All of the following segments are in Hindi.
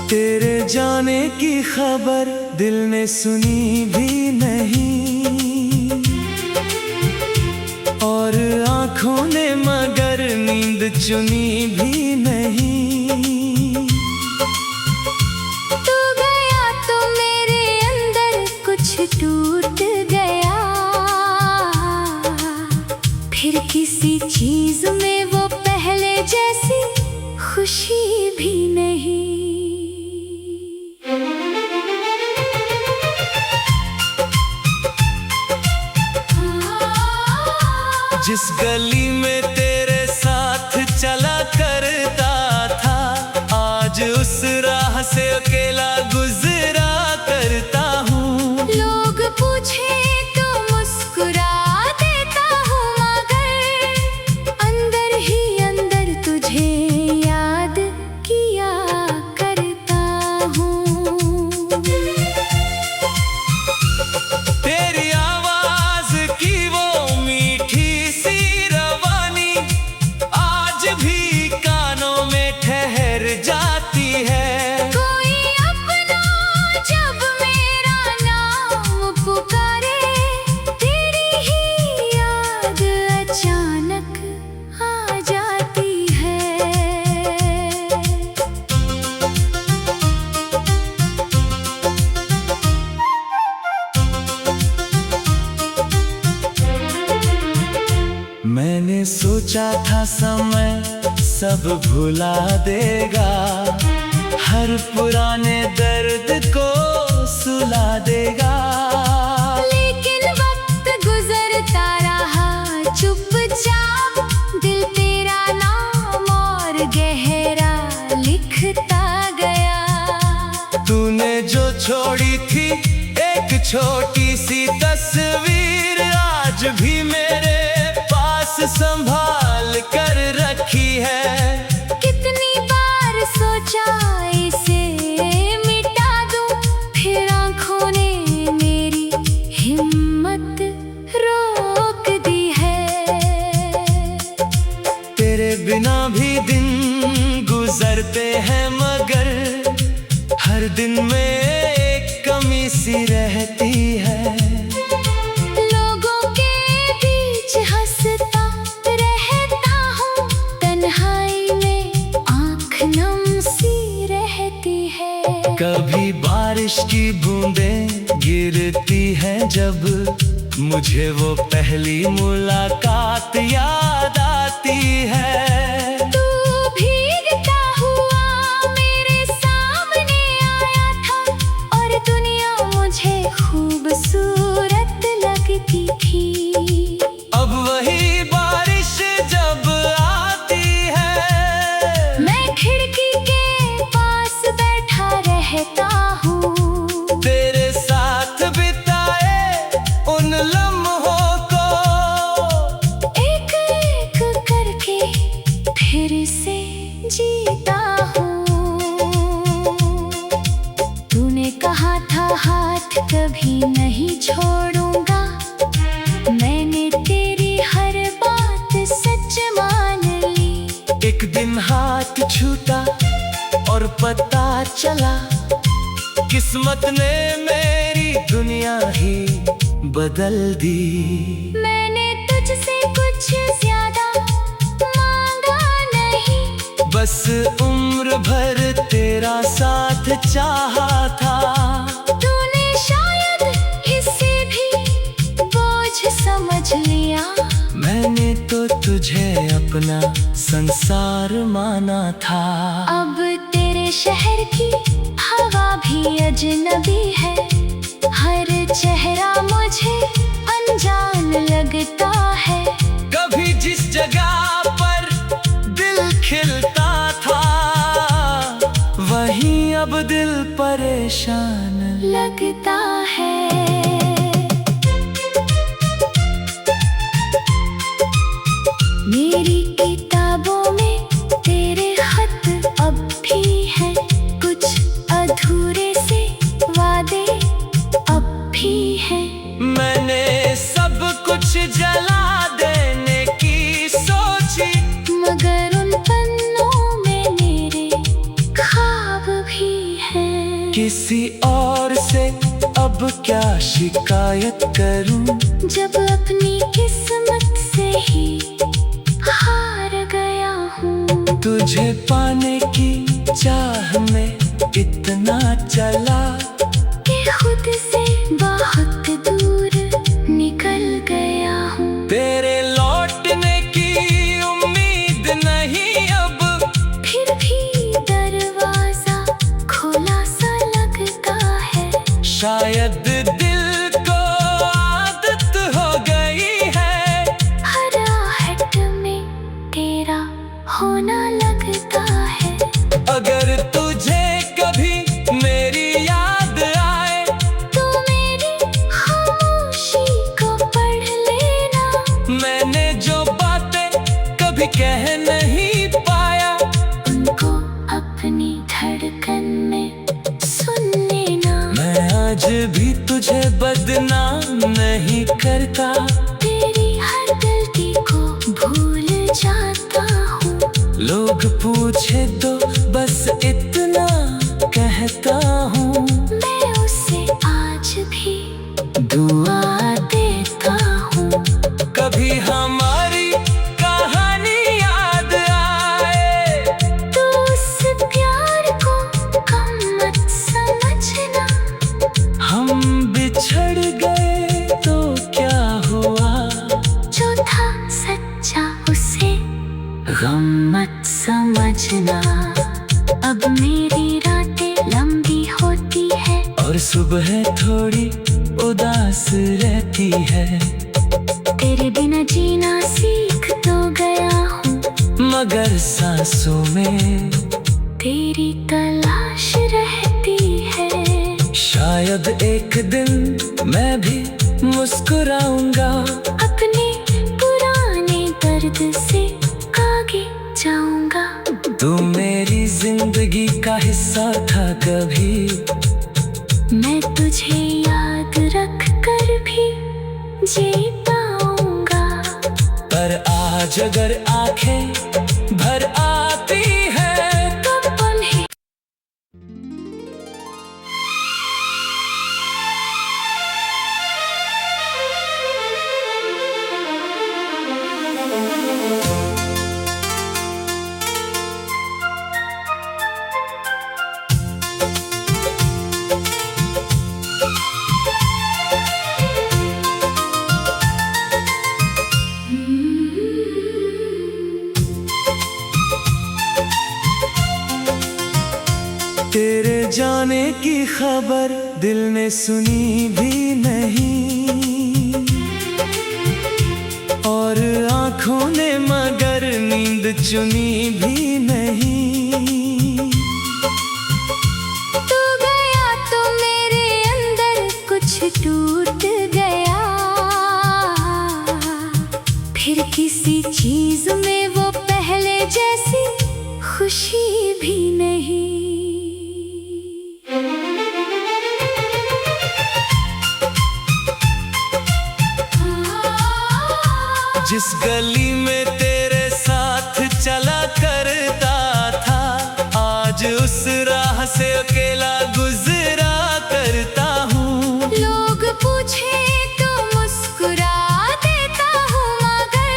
तेरे जाने की खबर दिल ने सुनी भी नहीं, और आँखों ने मगर नींद चुनी भी नहीं। तू गया तो मेरे अंदर कुछ टूट गया, फिर किसी चीज में वो पहले जैसी खुशी भी नहीं। जिस गली में तेरे साथ चला करता था, आज उस राह से अकेला गुजरा करता हूँ। लोग पूछे तो मुस्कुरा देता हूँ, मगर अंदर ही अंदर तुझे याद किया करता हूँ। तेरी आवाज की वो मीठी सी रवानी आज भी कानों में ठहर जाती है। कोई अपना जब मेरा नाम पुकारे, तेरी ही याद अचानक आ जाती है। मैंने सोचा था समय सब भुला देगा, हर पुराने दर्द को सुला देगा। लेकिन वक्त गुजरता रहा चुपचाप, दिल तेरा नाम और गहरा लिखता गया। तूने जो छोड़ी थी एक छोटी सी तस्वीर, आज भी मेरे पास संभाल कर रखी है। कितनी बार सोचा इसे मिटा दूं, फिर आँखों ने मेरी हिम्मत रोक दी है। तेरे बिना भी दिन गुजरते हैं, मगर हर दिन में एक कमी सी रहती है। लोगों के बीच हंसता रहता हूँ, तन्हाई में आँख नम सी रहती है। कभी बारिश की बूंदें गिरती हैं, जब मुझे वो पहली मुलाकात याद आती है। तू भीगता हुआ मेरे सामने आया था, और दुनिया मुझे खूबसूरत लगती थी। अब वही बारिश जब आती है, मैं खिड़की के पास बैठा रहता हूँ, तेरे साथ बिताए उन लम्हों को एक एक करके फिर से जीता हूँ। तूने कहा था हाथ कभी नहीं छोड़ूंगा, मैंने तेरी हर बात सच मान ली। एक दिन हाथ छूटा और पता चला, किस्मत ने मेरी दुनिया ही बदल दी। मैंने तुझसे कुछ ज्यादा मांगा नहीं, बस उम्र भर तेरा साथ चाहा था। तूने शायद इसे भी बोझ समझ लिया, मैंने तो तुझे अपना संसार माना था। अब तेरे शहर की हवा भी अजनबी है, हर चेहरा मुझे अनजान लगता है। कभी जिस जगह पर दिल खिलता था, वहीं अब दिल परेशान लगता है। मेरी किताबों में तेरे खत अब भी हैं, कुछ अधूरे से वादे अब भी हैं। मैंने सब कुछ जला देने की सोची, मगर उन पन्नों में मेरे ख्वाब भी किसी और से अब क्या शिकायत करूं, जब अपनी किस्मत से ही हार गया हूँ। तुझे पाने की चाह में इतना चला कि खुद से बहुत दूर निकल गया हूँ। तेरे लौटने की उम्मीद नहीं अब, फिर भी दरवाजा खोला सा लगता है। शायद दिल को आदत हो गई है, हर आहट में तेरा होना लगता है। अगर तुझे कभी मेरी याद आए तो मेरी खामोशी को पढ़ लेना। मैंने जो बातें कभी कह नहीं पाया, उनको अपनी धड़कन में सुन लेना। मैं आज भी तुझे बदनाम नहीं करता, तेरी हर गलती को भूल जाता हूँ। लोग पूछे तो बस इतना कहता हूँ, मैं उसे आज भी दुआ देता हूँ। कभी हमारी कहानी याद आए तो उस प्यार को कम मत समझना। हम बिछड़ गए तो क्या हुआ, जो था सच्चा उसे गम मत समझना। अब मेरी रातें लंबी होती है और सुबह थोड़ी उदास रहती है। तेरे बिना जीना सीख तो गया हूँ, मगर सांसों में तेरी तलाश रहती है। शायद एक दिन मैं भी मुस्कुराऊंगा, अपने पुराने दर्द से आगे जाऊंगा। तू मेरी जिंदगी का हिस्सा था कभी, मैं तुझे याद रख कर भी जी पाऊंगा। पर आज अगर आंखें भर आती है तब उन्हें तेरे जाने की खबर दिल ने सुनी भी नहीं, और आंखों ने मगर नींद चुनी भी नहीं। तू गया तो मेरे अंदर कुछ टूट गया, फिर किसी चीज में वो पहले जैसी खुशी भी नहीं। जिस गली में तेरे साथ चला करता था, आज उस राह से अकेला गुजरा करता हूँ। लोग पूछे तो मुस्कुरा देता हूँ, मगर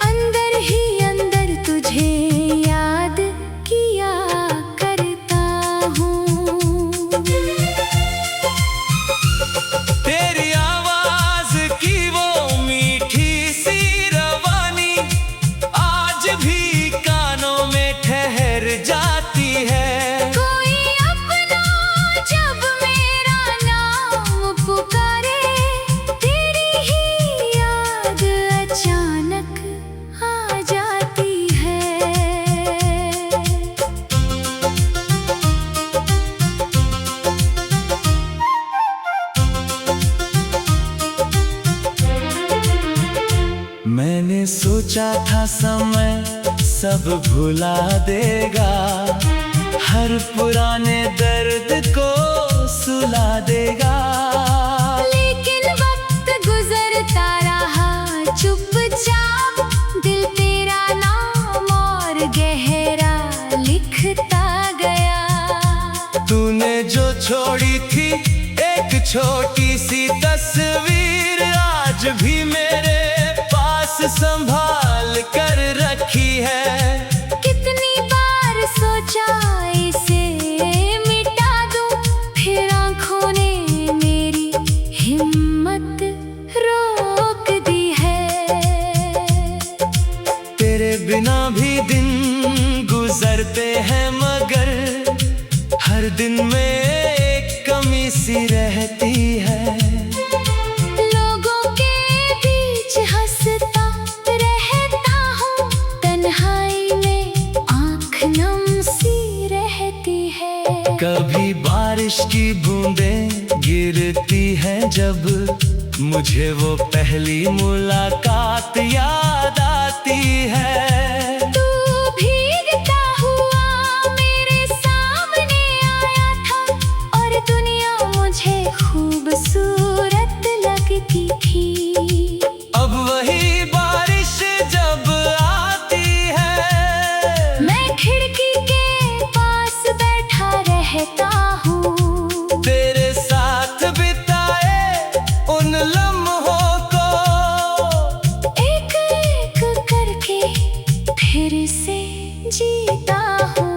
अंदर ही अंदर तुझे याद किया करता हूँ। तेरी आवाज की वो मीठी सी रवानी आज भी कानों में ठहर जाती है। कोई अपना जब मेरा नाम पुकारे, तेरी ही याद अचानक आ जाती है। मैंने सोचा था समय सब भुला देगा, हर पुराने दर्द को सुला देगा। लेकिन वक्त गुजरता रहा चुपचाप, दिल तेरा नाम और गहरा लिखता गया। तूने छोटी सी तस्वीर आज भी मेरे पास संभाल कर रखी है। कितनी बार सोचा इसे मिटा दूं, फिर आंखों ने मेरी हिम्मत रोक दी है। तेरे बिना भी दिन गुजरते हैं मगर हर दिन में एक कमी सी रहती है। लोगों के बीच हंसता रहता हूँ, तन्हाई में आँख नम सी रहती है। कभी बारिश की बूंदें गिरती हैं जब मुझे वो पहली मुलाकात याद आती है। तू भीगता हुआ मेरे सामने आया था और दुनिया मुझे खूबसूरत लगती थी। अब वही बारिश जब आती है, मैं खिड़की के पास बैठा रहता हूँ, तेरे साथ बिताए उन लम्हों को एक एक करके फिर से जीता हूँ।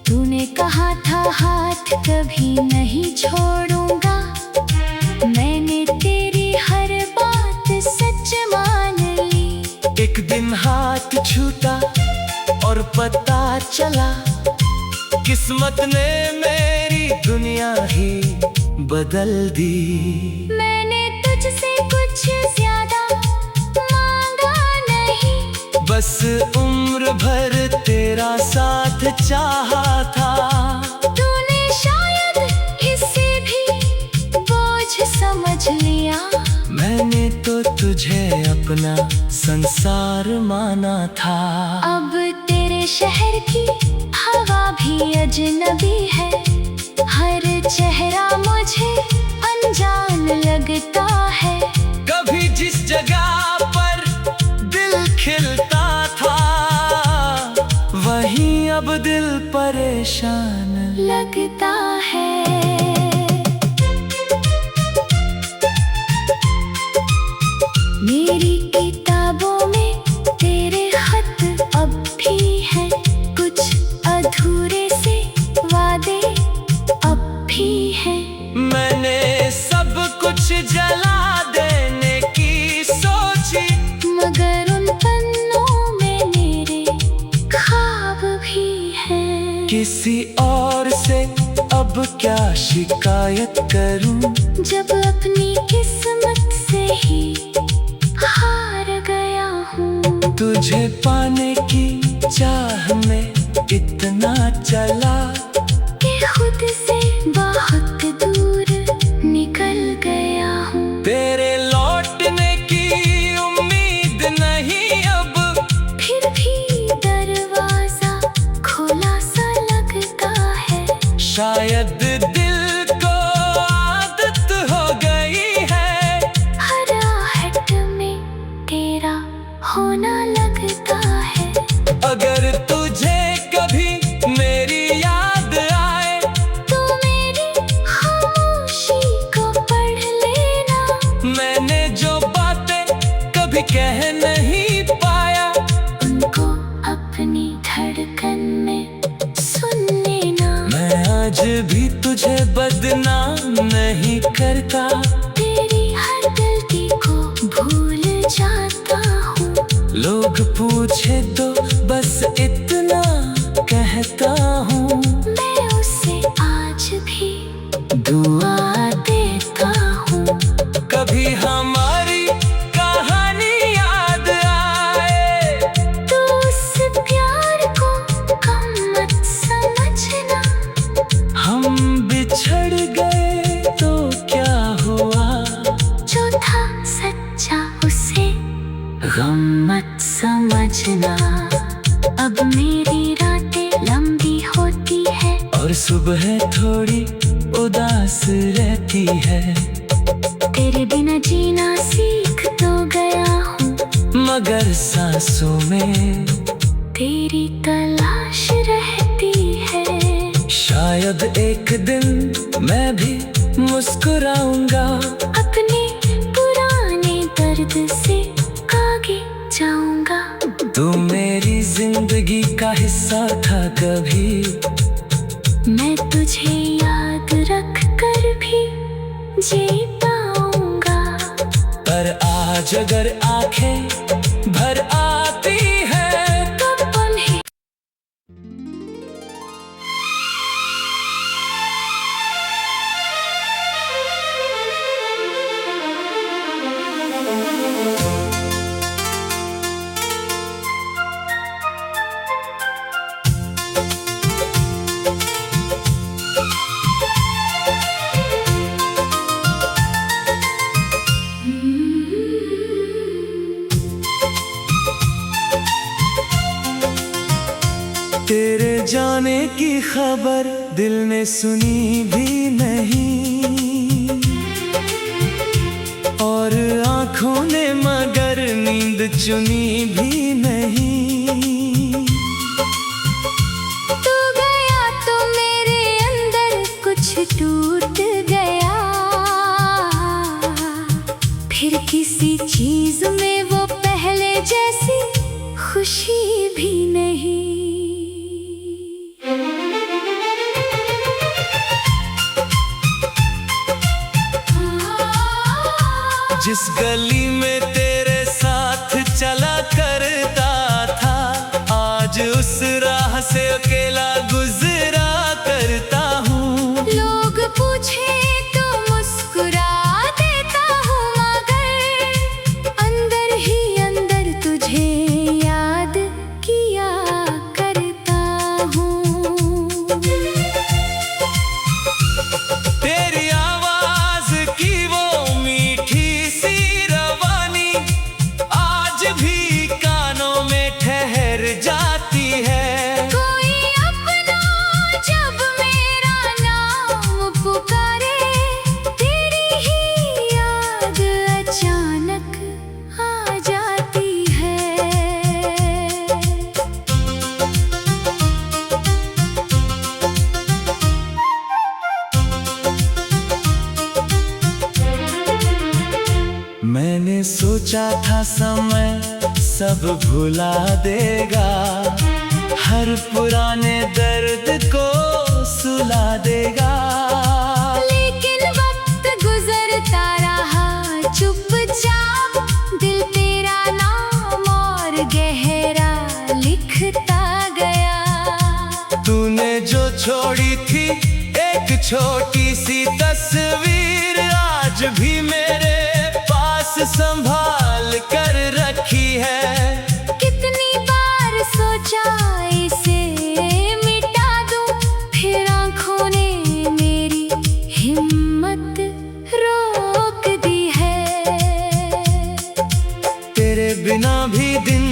तूने कहा था हाथ कभी नहीं छोड़ूंगा, मैंने तेरी हर बात सच मान ली। एक दिन हाथ छूटा और पता चला किस्मत ने मेरी दुनिया ही बदल दी। मैंने तुझसे कुछ ज्यादा मांगा नहीं, बस उम्र भर तेरा साथ चाहा था। तूने शायद इसे भी बोझ समझ लिया, मैंने तो तुझे अपना संसार माना था। अब तेरे शहर की हवा भी अजनबी है, हर चेहरा मुझे अनजान लगता है। कभी जिस जगह पर दिल खिलता था वहीं अब दिल परेशान लगता है। मेरी किताबों में तेरे खत अब भी हैं, कुछ अधूरे से वादे अब भी हैं। मैंने सब कुछ जला देने की सोची, मगर उन पन्नों में मेरे ख्वाब भी हैं। किसी और से अब क्या शिकायत करूं, जब अपनी किस्मत से ही हार गया हूँ। तुझे पाने की चाह में इतना चला कि खुद से बहुत दूर निकल गया हूँ। तेरे लौटने की उम्मीद नहीं अब, फिर भी दरवाजा खुला सा लगता है। शायद दिल को आदत हो गई है, हर आहट में तेरा होना लगता है। अगर तुझे कभी मेरी याद आए तू मेरी खामोशी को पढ़ लेना, मैंने जो बातें कभी कह नहीं पाया उनको अपनी धड़कन में सुन लेना। मैं आज भी तुझे बदनाम नहीं करता, तेरी हर गलती को भूल जाता हूँ। लोग पूछे तो बस इतना कहता हूँ, मैं उसे आज भी दुआ देता हूँ। कभी हमारी कहानी याद आए तू उस प्यार को कम मत समझना, हम बिछड़ गए तो क्या हुआ, जो था सच्चा उसे गम मत समझना। अब मेरी रातें लंबी होती है और सुबह थोड़ी उदास रहती है। तेरे बिना जीना सीख तो गया हूँ, मगर सांसों में तेरी तलाश रहती है। शायद एक दिन मुस्कुराऊंगा। अपने पुराने दर्द से आगे जाऊंगा। तू मेरी जिंदगी का हिस्सा था कभी, मैं तुझे याद रख कर भी जी पाऊंगा। पर आज अगर आंखें भर आती है तब उन्हें तेरे जाने की खबर दिल ने सुनी भी नहीं, और आंखों ने मगर नींद चुनी भी नहीं। तू गया तो मेरे अंदर कुछ टूट गया, फिर किसी चीज में वो पहले जैसी खुशी भी नहीं। जिस गली में तेरे साथ चला करता था, आज उस राह से अकेला गुजरा करता हूँ। लोग पूछे तो मुस्कुरा देता हूँ, मगर अंदर ही अंदर तुझे याद किया करता हूँ। तेरी आवाज की वो मीठी सी रवानी आज भी कानों में ठहर जाती है। कोई अपना जब मेरा नाम पुकारे, तेरी ही याद अचानक आ जाती है। मैंने सोचा था समय सब भुला देगा, हर पुराने दर्द को सुला देगा। लेकिन वक्त गुजरता रहा चुपचाप, दिल तेरा नाम और गहरा लिखता गया। तूने जो छोड़ी थी एक छोटी सी तस्वीर, आज भी मेरे पास संभाल कर रखी है। कितनी बार सोचा इसे मिटा दूं, फिर आंखों ने मेरी हिम्मत रोक दी है। तेरे बिना भी दिन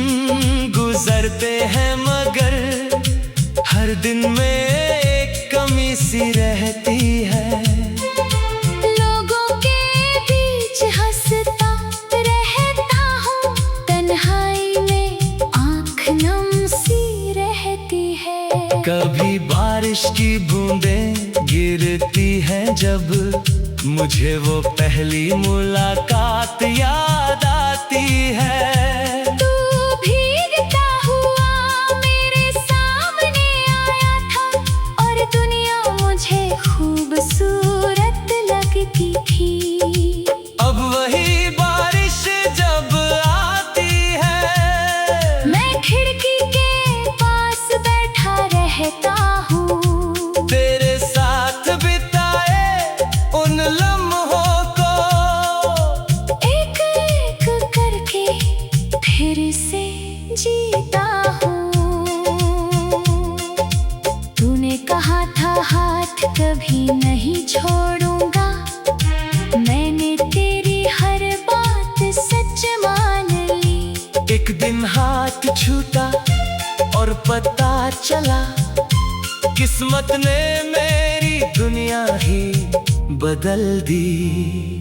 गुजरते हैं, मगर हर दिन में एक कमी सी रहती है। लोगों के बीच हंसता रहता हूँ, तन्हाई में आँख नम सी रहती है। कभी बारिश की बूंदें गिरती हैं, जब मुझे वो पहली मुलाकात याद आती है। तू भीगता हुआ मेरे सामने आया था, और दुनिया मुझे खूबसूरत लगती थी। अब वही बारिश जब आती है, मैं खिड़की के पास बैठा रहता हूँ, तेरे साथ बिताए उन लम्हों को एक एक करके फिर से जीता हूँ। तूने कहा था हाथ कभी नहीं छोड़ूंगा, मैंने तेरी हर बात सच मान ली। एक दिन हाथ छूटा और पता चला, किस्मत ने मेरी दुनिया ही बदल दी।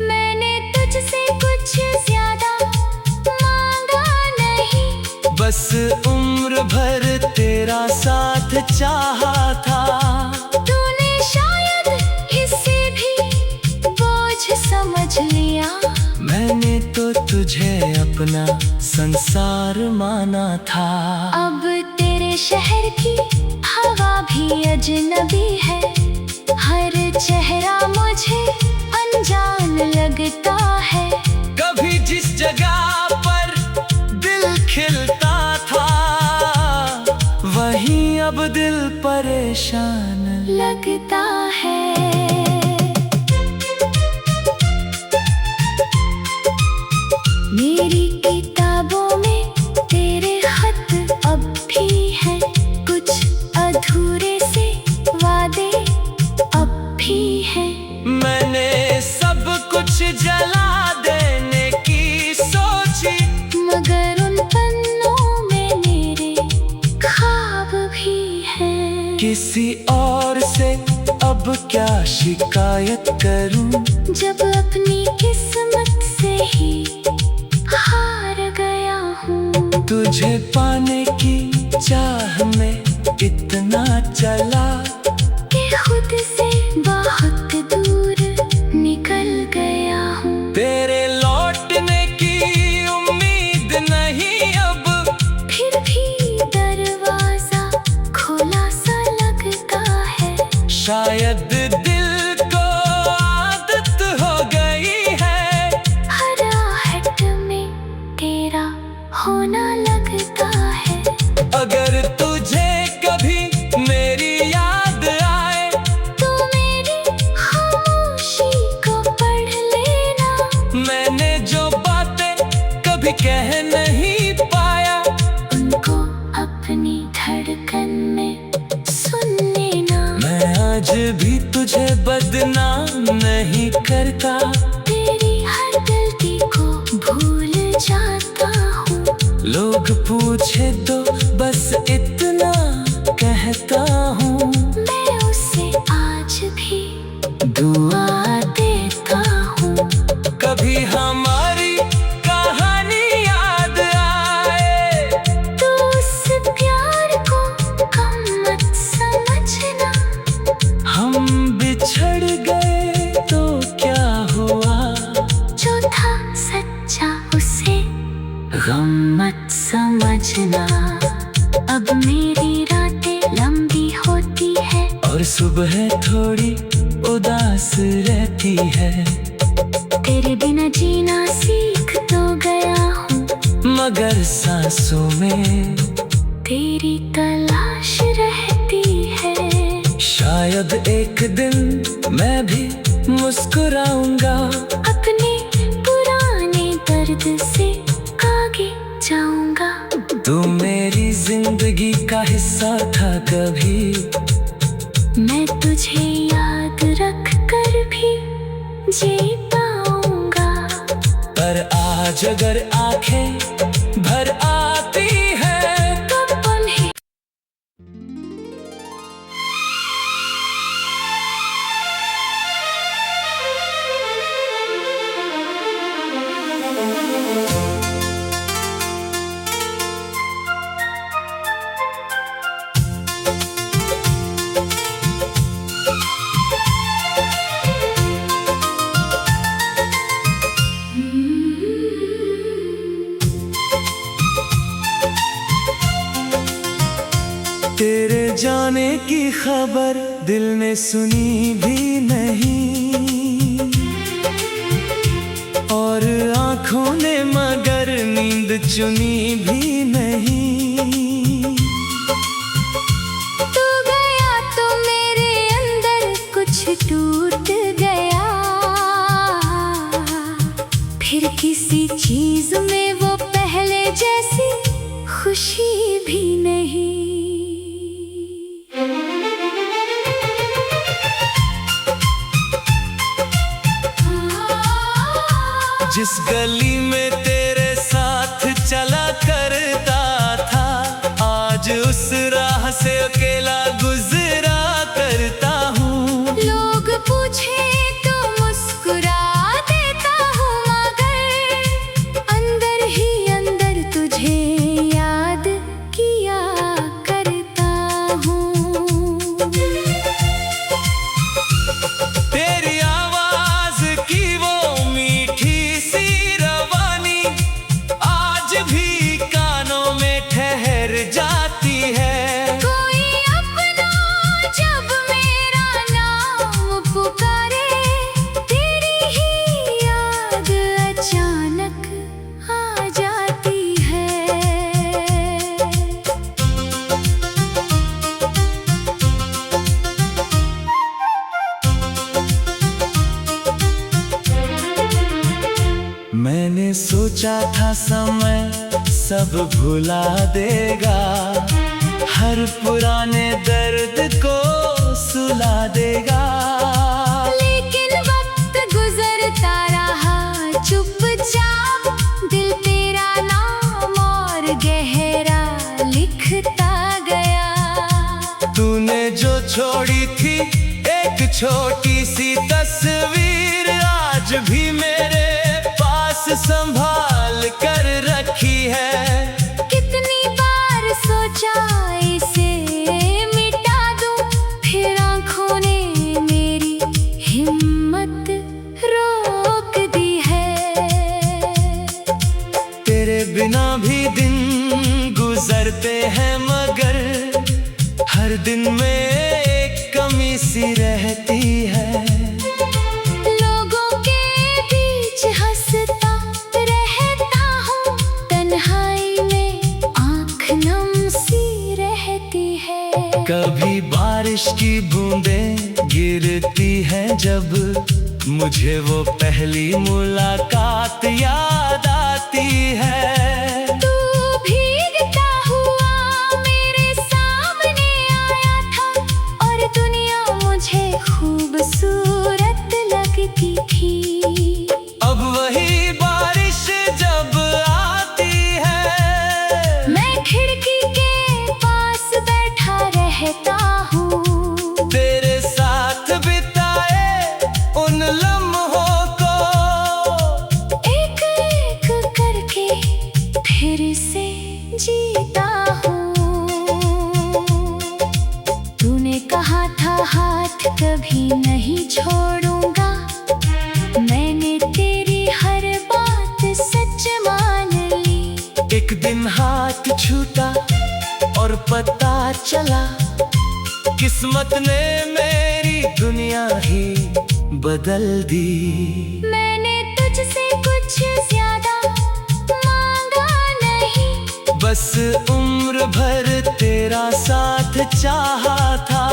मैंने तुझसे कुछ ज्यादा मांगा नहीं, बस उम्र भर तेरा साथ चाहा था। तूने शायद इससे भी तुझे अपना संसार माना था। अब तेरे शहर की हवा भी अजनबी है, हर चेहरा मुझे अनजान लगता है। कभी जिस जगह पर दिल खिलता था, वहीं अब दिल परेशान लगता है। मेरी किताबों में तेरे खत अब भी हैं, कुछ अधूरे से वादे अब भी हैं। मैंने सब कुछ जला देने की सोची, मगर उन पन्नों में मेरे ख्वाब भी हैं। किसी और से अब क्या शिकायत करूं, जब अपनी किस्मत से ही हार गया हूँ। तुझे पाने की चाह में इतना चला कि खुद से बहुत दूर निकल गया हूँ। तेरे लौटने की उम्मीद नहीं अब, फिर भी दरवाजा खोला सा लगता है। शायद दिल को आदत हो गई है, हर आहट में तेरा होना लगता है। अगर तुझे कभी मेरी याद आए, तू मेरी खामोशी को पढ़ लेना। मैंने जो बातें कभी कह नहीं पाया, उनको अपनी धड़कन में सुन लेना। मैं आज भी तुझे बदनाम नहीं करता, तेरी हर गलती को भूल जाता हूँ। लोग पूछे तो बस इतना कहता हूँ, मैं उसे आज भी दुआ देता हूँ। कभी हमारी कहानी याद आए, तू उस प्यार को कम मत समझना। हम बिछड़ गए तो क्या हुआ, जो था सच्चा उसे गम मत समझना। अब मेरी रातें लंबी होती है और सुबह थोड़ी उदास रहती है। तेरे बिना जीना सीख तो गया हूँ, मगर सांसों में तेरी तलाश रहती है। शायद एक दिन मैं भी मुस्कुराऊंगा, अपने पुराने दर्द से आगे जाऊंगा। तू मेरी जिंदगी का हिस्सा था कभी, मैं तुझे याद रख कर भी जी पाऊंगा। पर आज अगर आंखें भर आती है, कब उन्हें तेरे जाने की खबर दिल ने सुनी भी नहीं, और आंखों ने मगर नींद चुनी भी नहीं। तू गया तो मेरे अंदर कुछ टूट गया, फिर किसी चीज में वो पहले जैसी खुशी भी नहीं। जिस गली में तेरे साथ चला करता था, आज उस राह से अकेला गुजरा करता हूँ। लोग पूछे तो मुस्कुरा देता हूँ, मगर अंदर ही अंदर तुझे याद किया करता हूँ। तेरी आवाज की वो मीठी सी रवा सोचा था समय सब भुला देगा, हर पुराने दर्द को सुला देगा। लेकिन वक्त गुजरता रहा चुपचाप, दिल तेरा नाम और गहरा लिखता गया। तूने जो छोड़ी थी एक छोटी सी तस्वीर, आज भी मेरे पास संभाल कर रखी है। कितनी बार सोचा इसे मिटा दूं, फिर आंखों ने मेरी हिम्मत रोक दी है। तेरे बिना भी दिन गुजरते हैं, मगर हर दिन में एक कमी सी रहती है। लोगों के बीच हंसता रहता हूँ, तन्हाई में आँख नम सी रहती है। कभी बारिश की बूंदें गिरती हैं, जब मुझे वो पहली मुलाकात याद आती है। तू भीगता हुआ मेरे सामने आया था, और दुनिया मुझे खूबसूरत लगती थी। अब वही बारिश जब आती है, मैं खिड़की के पास बैठा रहता हूँ, तेरे साथ बिताए उन लम्हों को एक एक करके फिर से जीता हूँ। तूने कहा था हाथ कभी नहीं छोड़ूंगा, मैंने तेरी हर बात सच मान ली। एक दिन हाथ छूटा और पता चला, किस्मत ने मेरी दुनिया ही बदल दी। मैंने तुझसे कुछ ज्यादा मांगा नहीं, बस उम्र भर तेरा साथ चाहा था।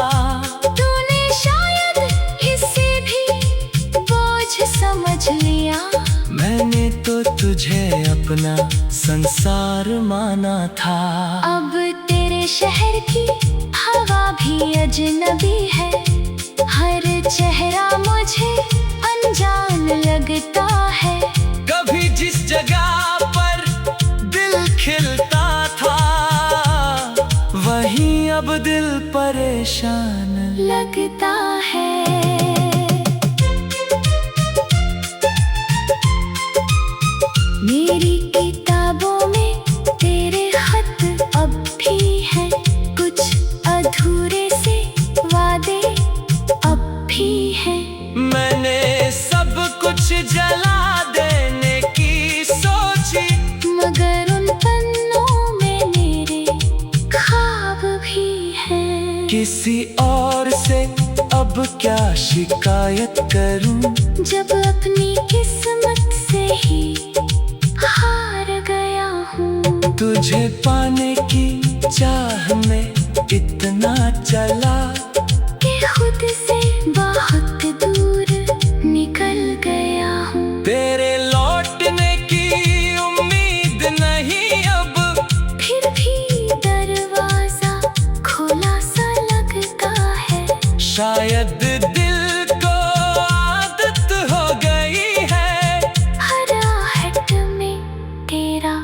तूने शायद इसे भी बोझ समझ लिया, मैंने तो तुझे अपना संसार माना था। अब तेरे शहर की हवा भी अजनबी है, हर चेहरा मुझे अनजान लगता है। कभी जिस जगह पर दिल खिलता था, वहीं अब दिल परेशान लगता है। मेरी किताबों में तेरे खत अब भी हैं, कुछ अधूरे से वादे अब भी हैं। मैंने सब कुछ जला देने की सोची, मगर उन पन्नों में मेरे ख्वाब भी हैं। किसी और से अब क्या शिकायत करूं, जब अपनी किस्मत से ही हार गया हूँ। तुझे पाने की चाह में इतना चला कि खुद से बहुत दूर निकल गया हूँ। तेरे लौटने की उम्मीद नहीं अब, फिर भी दरवाजा खुला सा लगता है। शायद दिल को आदत हो गई है, हर आहट में तेरा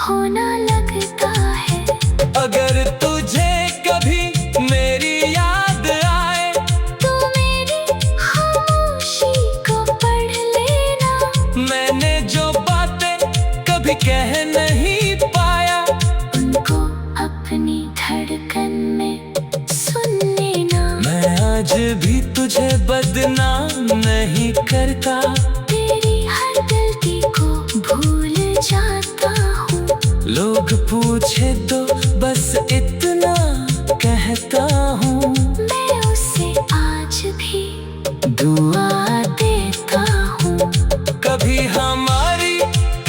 होना लगता है। अगर तुझे कभी मेरी याद आए, तू मेरी खामोशी को पढ़ लेना। मैंने जो बातें कभी कह नहीं पाया, उनको अपनी धड़कन में सुन लेना। मैं आज भी तुझे बदनाम नहीं करता, तेरी हर गलती को भूल जाता हूँ। लोग पूछे तो बस इतना कहता हूँ, मैं उसे आज भी दुआ देता हूँ। कभी हमारी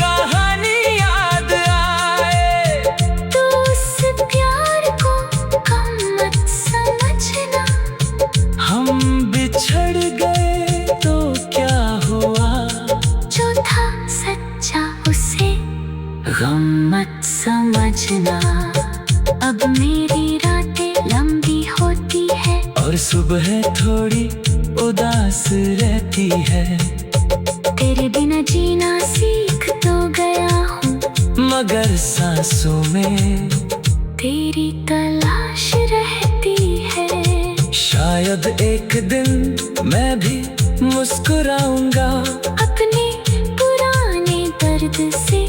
कहानी याद आए, तो उस प्यार को कम मत समझना। हम बिछड़ गए तो क्या हुआ, जो था सच्चा उसे और सुबह थोड़ी उदास रहती है। तेरे बिना जीना सीख तो गया हूँ, मगर सांसों में तेरी तलाश रहती है। शायद एक दिन मैं भी मुस्कुराऊंगा, अपने पुराने दर्द से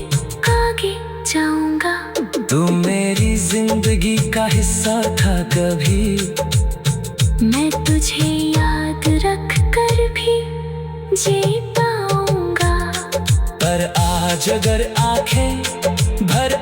आगे जाऊंगा। तू मेरी जिंदगी का हिस्सा था कभी, मैं तुझे याद रख कर भी जी पाऊंगा। पर आज अगर आंखें भर